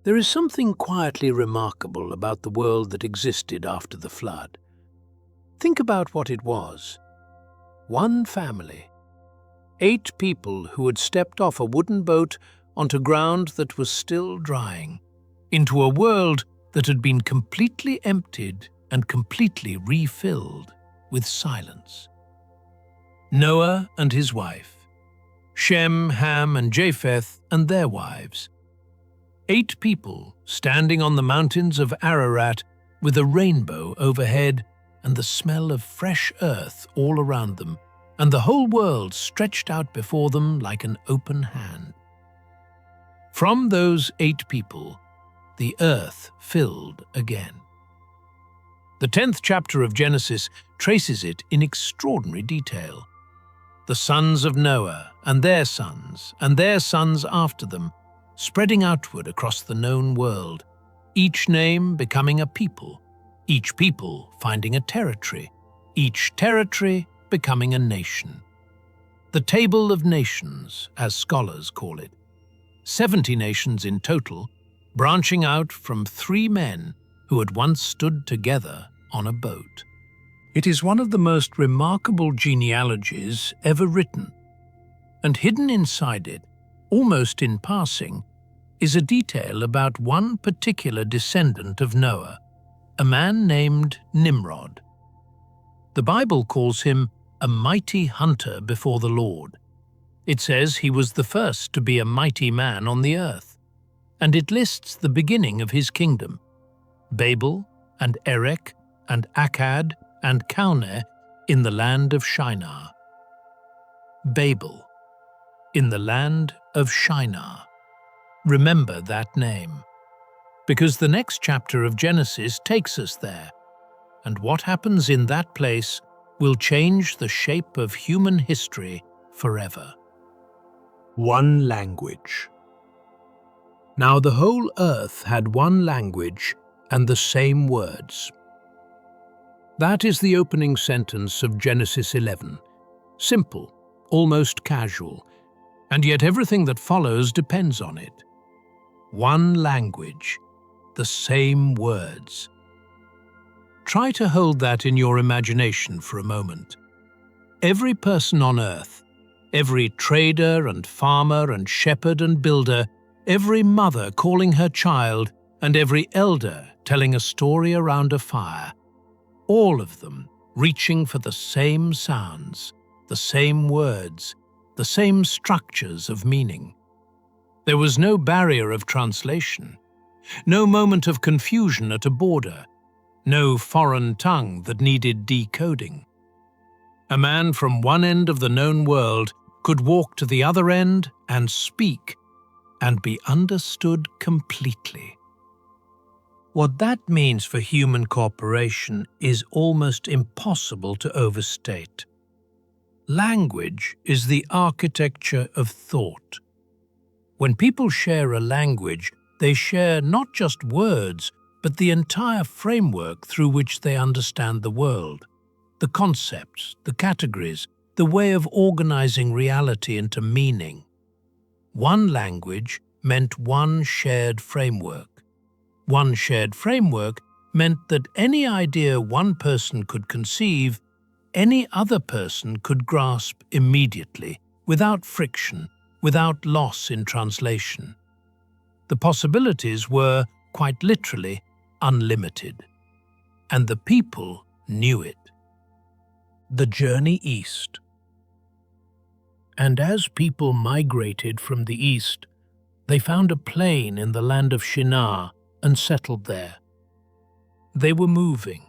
There is something quietly remarkable about the world that existed after the flood. Think about what it was. One family. 8 people who had stepped off a wooden boat onto ground that was still drying, into a world that had been completely emptied and completely refilled with silence. Noah and his wife, Shem, Ham, and Japheth and their wives. 8 people standing on the mountains of Ararat with a rainbow overhead and the smell of fresh earth all around them, and the whole world stretched out before them like an open hand. From those 8 people, the earth filled again. The 10th chapter of Genesis traces it in extraordinary detail. The sons of Noah and their sons after them, spreading outward across the known world, each name becoming a people, each people finding a territory, each territory becoming a nation. The Table of Nations, as scholars call it. 70 nations in total, branching out from 3 men who had once stood together on a boat. It is one of the most remarkable genealogies ever written, and hidden inside it, almost in passing, is a detail about one particular descendant of Noah, a man named Nimrod. The Bible calls him a mighty hunter before the Lord. It says he was the first to be a mighty man on the earth, and it lists the beginning of his kingdom, Babel and Erech and Akkad and Calneh in the land of Shinar. Babel, in the land of Shinar. Remember that name, because the next chapter of Genesis takes us there, and what happens in that place will change the shape of human history forever. One language. Now the whole earth had one language and the same words. That is the opening sentence of Genesis 11. Simple, almost casual, and yet everything that follows depends on it. One language, the same words. Try to hold that in your imagination for a moment. Every person on earth, every trader and farmer and shepherd and builder, every mother calling her child, and every elder telling a story around a fire, all of them reaching for the same sounds, the same words, the same structures of meaning. There was no barrier of translation, no moment of confusion at a border, no foreign tongue that needed decoding. A man from one end of the known world could walk to the other end and speak, and be understood completely. What that means for human cooperation is almost impossible to overstate. Language is the architecture of thought. When people share a language, they share not just words, but the entire framework through which they understand the world, the concepts, the categories, the way of organizing reality into meaning. One language meant one shared framework. One shared framework meant that any idea one person could conceive, any other person could grasp immediately, without friction, without loss in translation. The possibilities were, quite literally, unlimited. And the people knew it. The journey east. And as people migrated from the east, they found a plain in the land of Shinar and settled there. They were moving,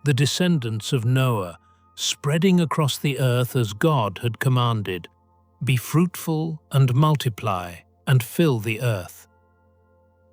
the descendants of Noah, spreading across the earth as God had commanded, "Be fruitful and multiply and fill the earth."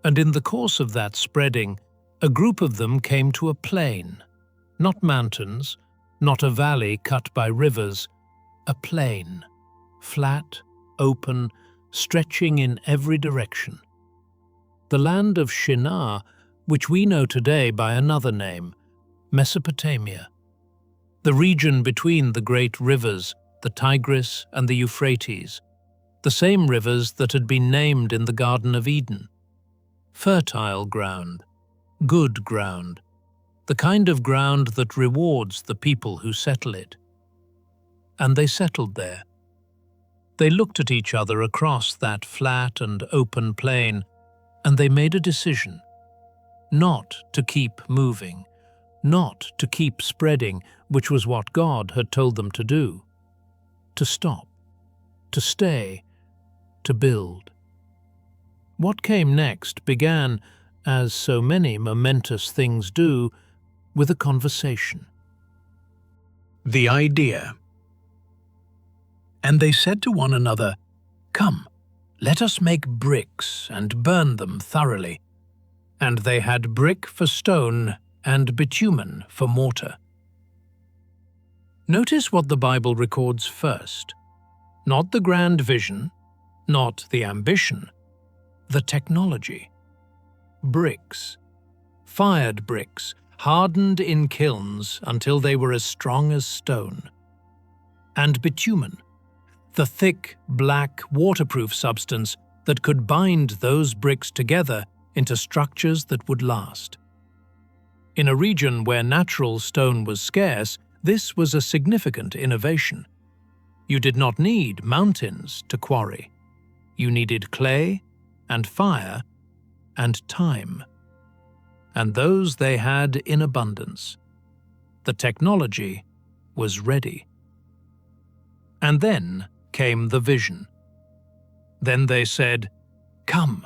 And in the course of that spreading, a group of them came to a plain, not mountains, not a valley cut by rivers, a plain, flat, open, stretching in every direction. The land of Shinar, which we know today by another name, Mesopotamia. The region between the great rivers, the Tigris and the Euphrates, the same rivers that had been named in the Garden of Eden. fertile ground, good ground, the kind of ground that rewards the people who settle it. And they settled there. They looked at each other across that flat and open plain, and they made a decision not to keep moving, not to keep spreading, which was what God had told them to do. To stop, to stay, to build. What came next began, as so many momentous things do, with a conversation. The idea. And they said to one another, "Come, let us make bricks and burn them thoroughly." And they had brick for stone and bitumen for mortar. Notice what the Bible records first. Not the grand vision, not the ambition, the technology. Bricks. Fired bricks, hardened in kilns until they were as strong as stone. And bitumen. The thick, black, waterproof substance that could bind those bricks together into structures that would last. In a region where natural stone was scarce, this was a significant innovation. You did not need mountains to quarry. You needed clay and fire and time. And those they had in abundance. The technology was ready. And then came the vision. Then they said, "Come,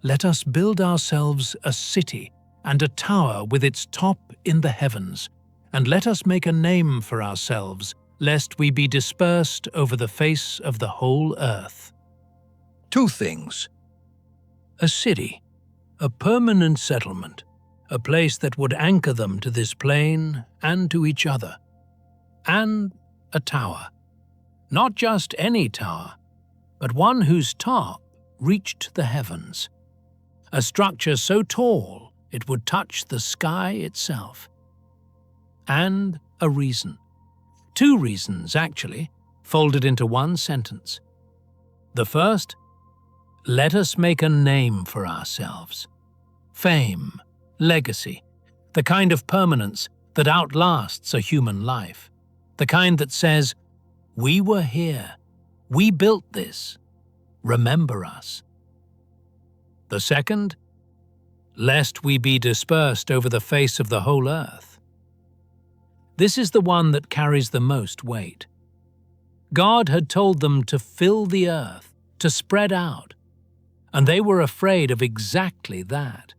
let us build ourselves a city and a tower with its top in the heavens, and let us make a name for ourselves, lest we be dispersed over the face of the whole earth." Two things. A city, a permanent settlement, a place that would anchor them to this plain and to each other. And a tower. Not just any tower, but one whose top reached the heavens. A structure so tall it would touch the sky itself. And a reason. Two reasons, actually, folded into one sentence. The first, let us make a name for ourselves. Fame, legacy, the kind of permanence that outlasts a human life. The kind that says, "We were here. We built this. Remember us." The second, lest we be dispersed over the face of the whole earth. This is the one that carries the most weight. God had told them to fill the earth, to spread out, and they were afraid of exactly that.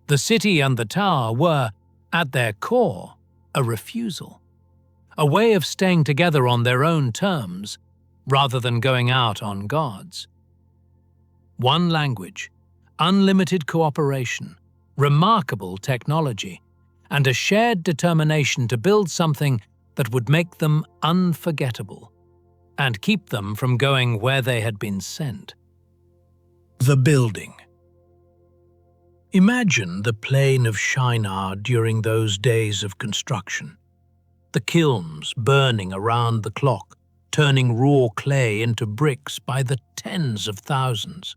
The city and the tower were, at their core, a refusal. A way of staying together on their own terms, rather than going out on God's. One language, unlimited cooperation, remarkable technology, and a shared determination to build something that would make them unforgettable and keep them from going where they had been sent. The building. Imagine the plain of Shinar during those days of construction. The kilns burning around the clock, turning raw clay into bricks by the tens of thousands.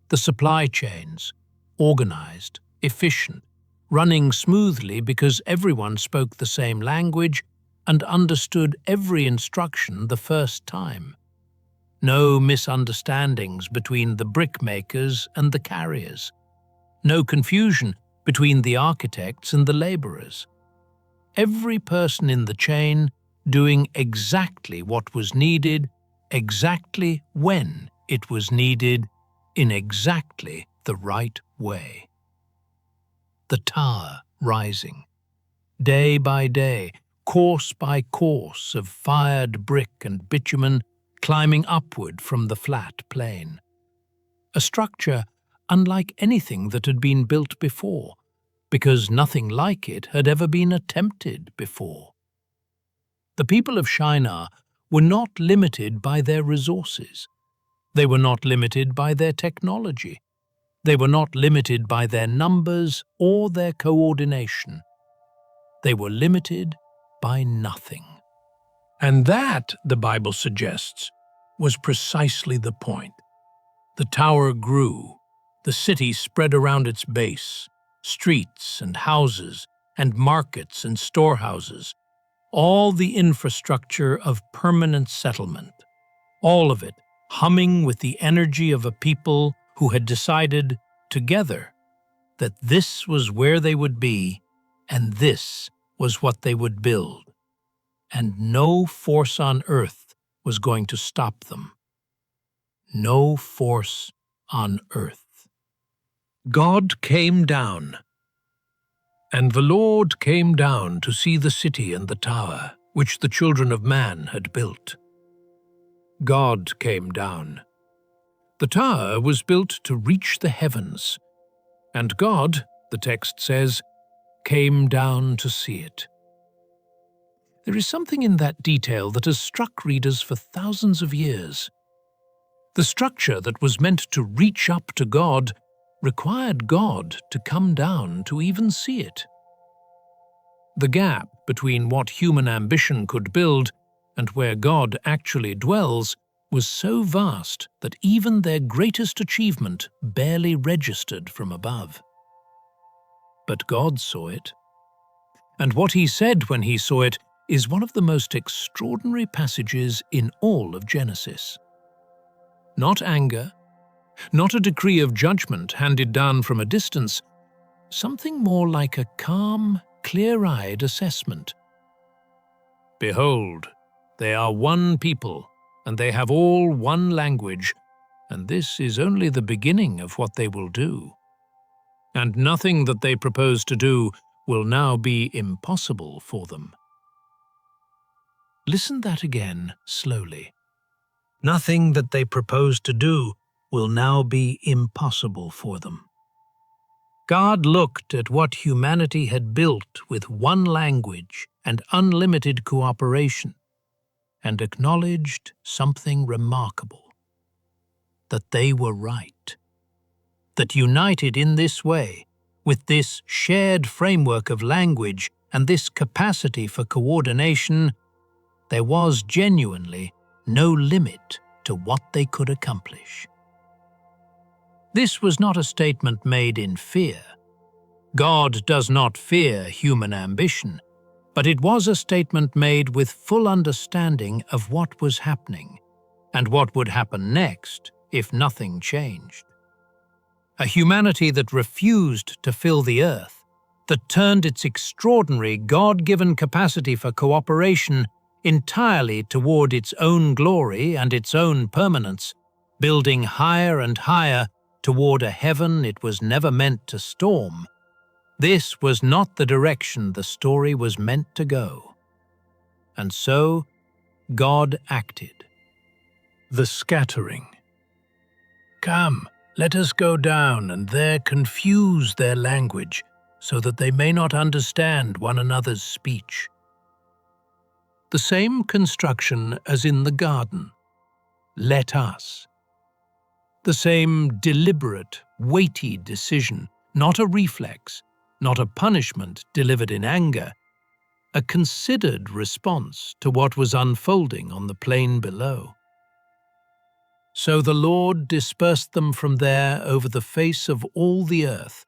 The supply chains, organized, efficient, running smoothly because everyone spoke the same language and understood every instruction the first time. No misunderstandings between the brickmakers and the carriers. No confusion between the architects and the laborers. Every person in the chain doing exactly what was needed, exactly when it was needed, in exactly the right way. The tower rising. Day by day, course by course of fired brick and bitumen climbing upward from the flat plain. A structure unlike anything that had been built before, because nothing like it had ever been attempted before. The people of Shinar were not limited by their resources. They were not limited by their technology. They were not limited by their numbers or their coordination. They were limited by nothing. And that, the Bible suggests, was precisely the point. The tower grew. The city spread around its base, streets and houses and markets and storehouses, all the infrastructure of permanent settlement, all of it humming with the energy of a people who had decided, together, that this was where they would be and this was what they would build, and no force on earth was going to stop them. No force on earth. God came down. And the Lord came down to see the city and the tower, which the children of man had built. God came down. The tower was built to reach the heavens, and God, the text says, came down to see it. There is something in that detail that has struck readers for thousands of years. The structure that was meant to reach up to God required God to come down to even see it. The gap between what human ambition could build and where God actually dwells was so vast that even their greatest achievement barely registered from above. But God saw it. And what he said when he saw it is one of the most extraordinary passages in all of Genesis. Not anger, not a decree of judgment handed down from a distance, something more like a calm, clear-eyed assessment. Behold, they are one people, and they have all one language, and this is only the beginning of what they will do. And nothing that they propose to do will now be impossible for them. Listen that again slowly. Nothing that they propose to do will now be impossible for them. God looked at what humanity had built with one language and unlimited cooperation, and acknowledged something remarkable: that they were right. That united in this way, with this shared framework of language and this capacity for coordination, there was genuinely no limit to what they could accomplish. This was not a statement made in fear. God does not fear human ambition, but it was a statement made with full understanding of what was happening and what would happen next if nothing changed. A humanity that refused to fill the earth, that turned its extraordinary God-given capacity for cooperation entirely toward its own glory and its own permanence, building higher and higher toward a heaven it was never meant to storm. This was not the direction the story was meant to go. And so, God acted. The scattering. Come, let us go down and there confuse their language, so that they may not understand one another's speech. The same construction as in the garden. Let us. The same deliberate, weighty decision, not a reflex, not a punishment delivered in anger, a considered response to what was unfolding on the plain below. So the Lord dispersed them from there over the face of all the earth,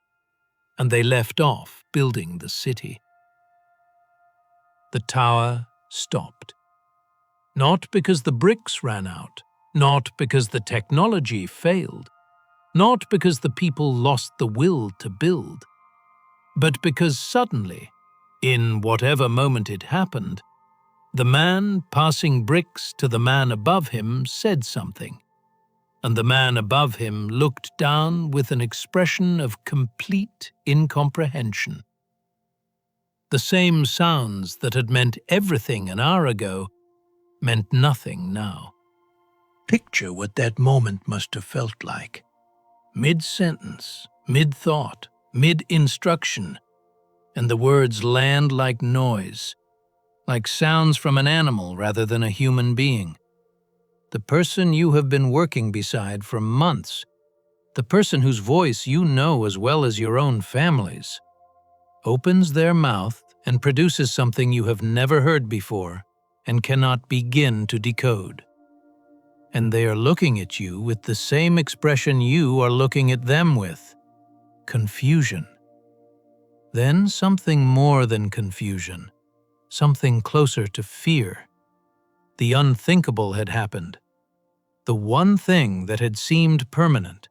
and they left off building the city. The tower stopped. Not because the bricks ran out, not because the technology failed, not because the people lost the will to build, but because suddenly, in whatever moment it happened, the man passing bricks to the man above him said something, and the man above him looked down with an expression of complete incomprehension. The same sounds that had meant everything an hour ago meant nothing now. Picture what that moment must have felt like. Mid-sentence, mid-thought, mid-instruction, and the words land like noise, like sounds from an animal rather than a human being. The person you have been working beside for months, the person whose voice you know as well as your own family's, opens their mouth and produces something you have never heard before and cannot begin to decode. and they are looking at you with the same expression you are looking at them with: confusion. Then something more than confusion, something closer to fear. The unthinkable had happened. The one thing that had seemed permanent,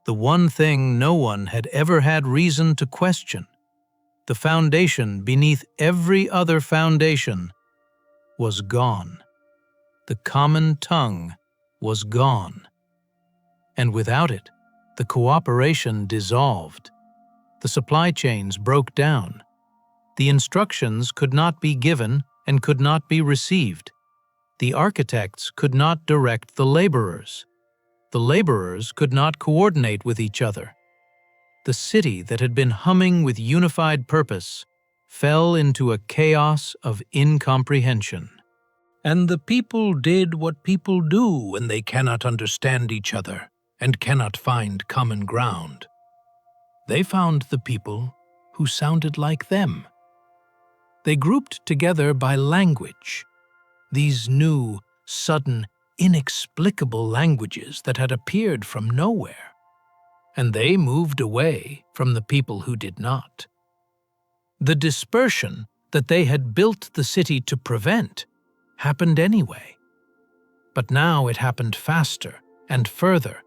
the one thing no one had ever had reason to question, the foundation beneath every other foundation, was gone. The common tongue was gone. And without it, the cooperation dissolved. The supply chains broke down. The instructions could not be given and could not be received. The architects could not direct the laborers. The laborers could not coordinate with each other. The city that had been humming with unified purpose fell into a chaos of incomprehension. And the people did what people do when they cannot understand each other and cannot find common ground. They found the people who sounded like them. They grouped together by language, these new, sudden, inexplicable languages that had appeared from nowhere, and they moved away from the people who did not. The dispersion that they had built the city to prevent happened anyway. But now it happened faster and further,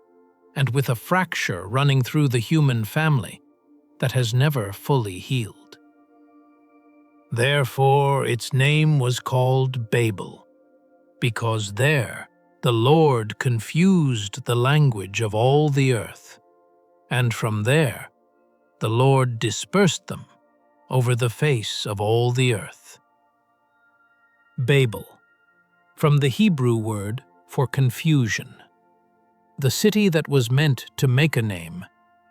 and with a fracture running through the human family that has never fully healed. Therefore its name was called Babel, because there the Lord confused the language of all the earth, and from there the Lord dispersed them over the face of all the earth. Babel, from the Hebrew word for confusion. The city that was meant to make a name,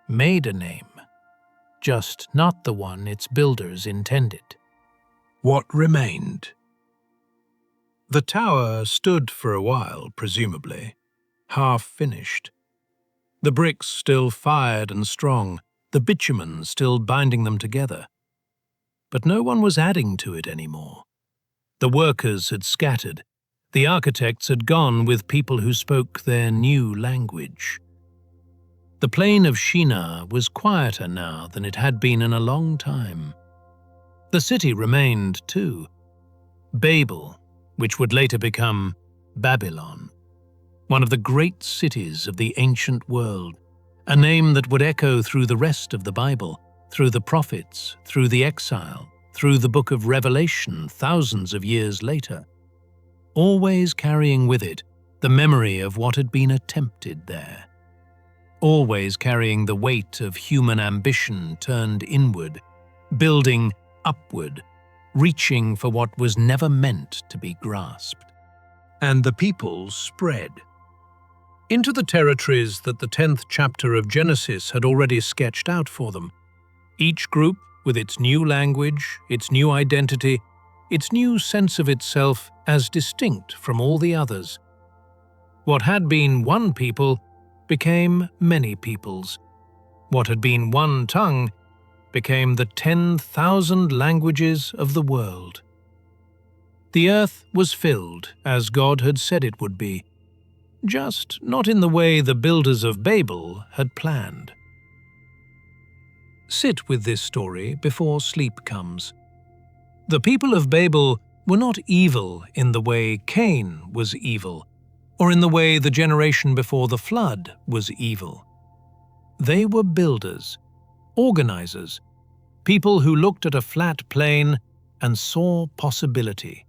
made a name, just not the one its builders intended. What remained? The tower stood for a while, presumably, half finished. The bricks still fired and strong, the bitumen still binding them together. But no one was adding to it anymore. The workers had scattered. The architects had gone with people who spoke their new language. The plain of Shinar was quieter now than it had been in a long time. The city remained, too. Babel, which would later become Babylon, one of the great cities of the ancient world, a name that would echo through the rest of the Bible, through the prophets, through the exile, through the book of Revelation thousands of years later, always carrying with it the memory of what had been attempted there, always carrying the weight of human ambition turned inward, building upward, reaching for what was never meant to be grasped. And the people spread into the territories that the 10th chapter of Genesis had already sketched out for them, each group with its new language, its new identity, its new sense of itself as distinct from all the others. What had been one people became many peoples. What had been one tongue became the 10,000 languages of the world. The earth was filled as God had said it would be, just not in the way the builders of Babel had planned. Sit with this story before sleep comes. The people of Babel were not evil in the way Cain was evil, or in the way the generation before the flood was evil. They were builders, organizers, people who looked at a flat plain and saw possibility,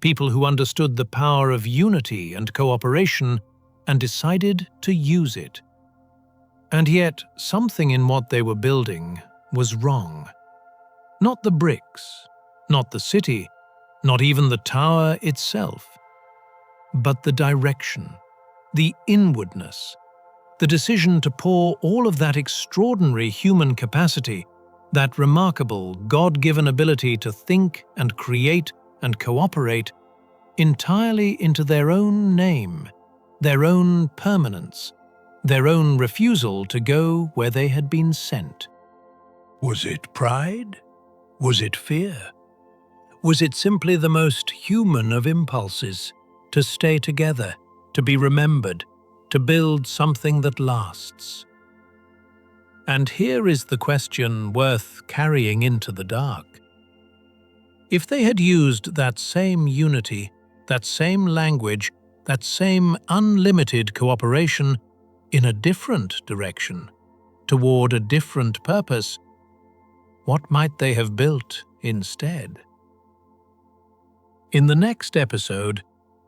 people who understood the power of unity and cooperation and decided to use it. And yet something in what they were building was wrong. Not the bricks, not the city, not even the tower itself, but the direction, the inwardness, the decision to pour all of that extraordinary human capacity, that remarkable God-given ability to think and create and cooperate, entirely into their own name, their own permanence, their own refusal to go where they had been sent. Was it pride? Was it fear? Was it simply the most human of impulses, to stay together, to be remembered, to build something that lasts. And here is the question worth carrying into the dark. If they had used that same unity, that same language, that same unlimited cooperation in a different direction, toward a different purpose, what might they have built instead? In the next episode,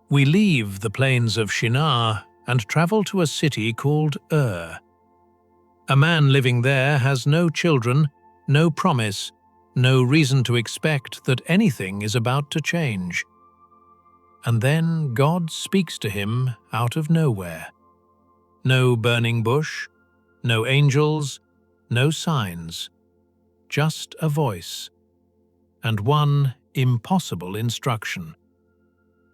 we leave the plains of Shinar and travel to a city called Ur. A man living there has no children, no promise, no reason to expect that anything is about to change. And then God speaks to him out of nowhere. No burning bush, no angels, no signs, just a voice, and one impossible instruction.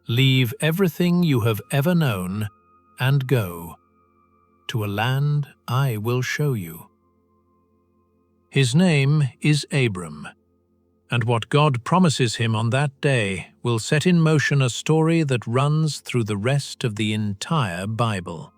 Leave everything you have ever known and go to a land I will show you. His name is Abram, and what God promises him on that day will set in motion a story that runs through the rest of the entire Bible.